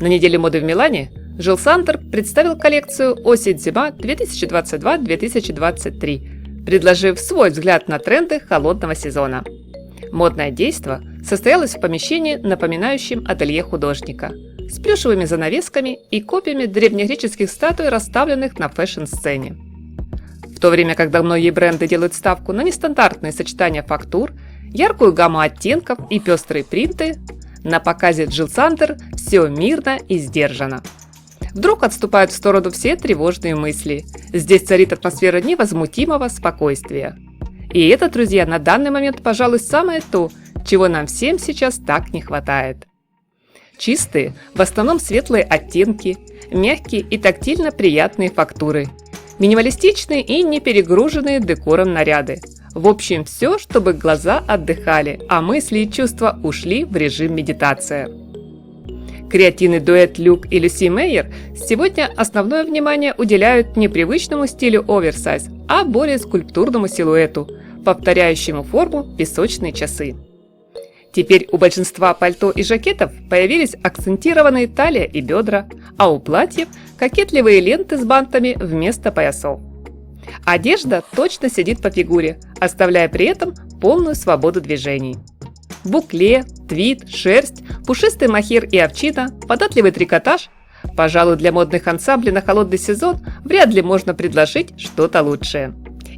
На неделе моды в Милане Жил Сандер представил коллекцию «Осень-зима 2022-2023», предложив свой взгляд на тренды холодного сезона. Модное действо состоялось в помещении, напоминающем ателье художника, с плюшевыми занавесками и копиями древнегреческих статуй, расставленных на фэшн-сцене. В то время, когда многие бренды делают ставку на нестандартные сочетания фактур, яркую гамму оттенков и пестрые принты, на показе Жил Сандер все мирно и сдержанно. Вдруг отступают в сторону все тревожные мысли. Здесь царит атмосфера невозмутимого спокойствия. И это, друзья, на данный момент, пожалуй, самое то, чего нам всем сейчас так не хватает. Чистые, в основном светлые оттенки, мягкие и тактильно приятные фактуры, минималистичные и не перегруженные декором наряды. В общем, все, чтобы глаза отдыхали, а мысли и чувства ушли в режим медитация. Креативный дуэт Люк и Люси Мейер сегодня основное внимание уделяют не привычному стилю оверсайз, а более скульптурному силуэту, повторяющему форму песочные часы. Теперь у большинства пальто и жакетов появились акцентированные талия и бедра, а у платьев – кокетливые ленты с бантами вместо поясов. Одежда точно сидит по фигуре, оставляя при этом полную свободу движений. Букле, твид, шерсть, пушистый мохер и овчина, податливый трикотаж. Пожалуй, для модных ансамблей на холодный сезон вряд ли можно предложить что-то лучшее.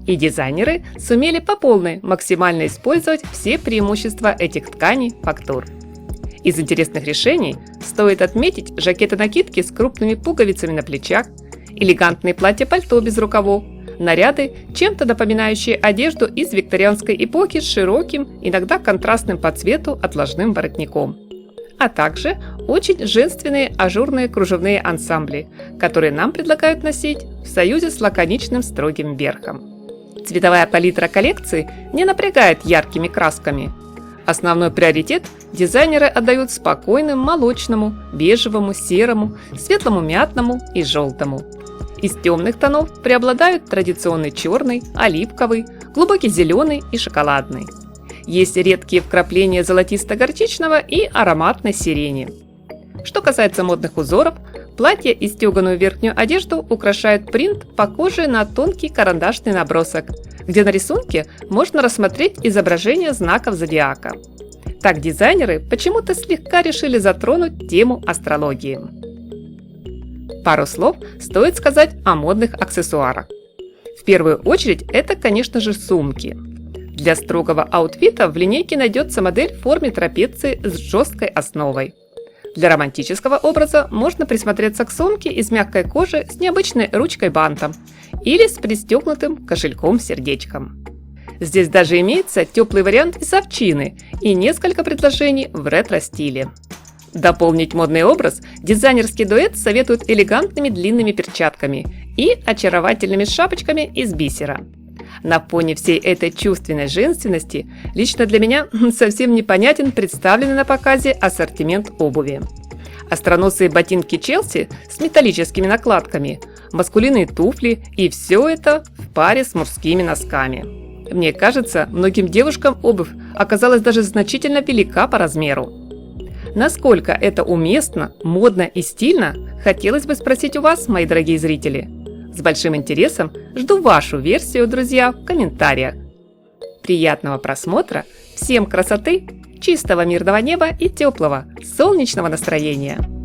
И дизайнеры сумели по полной максимально использовать все преимущества этих тканей фактур. Из интересных решений стоит отметить жакеты-накидки с крупными пуговицами на плечах, элегантные платья-пальто без рукавов, наряды, чем-то напоминающие одежду из викторианской эпохи с широким, иногда контрастным по цвету отложным воротником. А также очень женственные ажурные кружевные ансамбли, которые нам предлагают носить в союзе с лаконичным строгим верхом. Цветовая палитра коллекции не напрягает яркими красками. Основной приоритет дизайнеры отдают спокойным молочному, бежевому, серому, светлому мятному и желтому. Из темных тонов преобладают традиционный черный, оливковый, глубокий зеленый и шоколадный. Есть редкие вкрапления золотисто-горчичного и ароматной сирени. Что касается модных узоров, платье и стеганую верхнюю одежду украшает принт, похожий на тонкий карандашный набросок, где на рисунке можно рассмотреть изображение знаков зодиака. Так дизайнеры почему-то слегка решили затронуть тему астрологии. Пару слов стоит сказать о модных аксессуарах. В первую очередь это, конечно же, сумки. Для строгого аутфита в линейке найдется модель в форме трапеции с жесткой основой. Для романтического образа можно присмотреться к сумке из мягкой кожи с необычной ручкой-бантом или с пристегнутым кошельком-сердечком. Здесь даже имеется теплый вариант из овчины и несколько предложений в ретро-стиле. Дополнить модный образ дизайнерский дуэт советует элегантными длинными перчатками и очаровательными шапочками из бисера. На фоне всей этой чувственной женственности лично для меня совсем непонятен представленный на показе ассортимент обуви. Остроносые ботинки Челси с металлическими накладками, маскулинные туфли и все это в паре с мужскими носками. Мне кажется, многим девушкам обувь оказалась даже значительно велика по размеру. Насколько это уместно, модно и стильно, хотелось бы спросить у вас, мои дорогие зрители. С большим интересом жду вашу версию, друзья, в комментариях. Приятного просмотра, всем красоты, чистого мирного неба и теплого, солнечного настроения!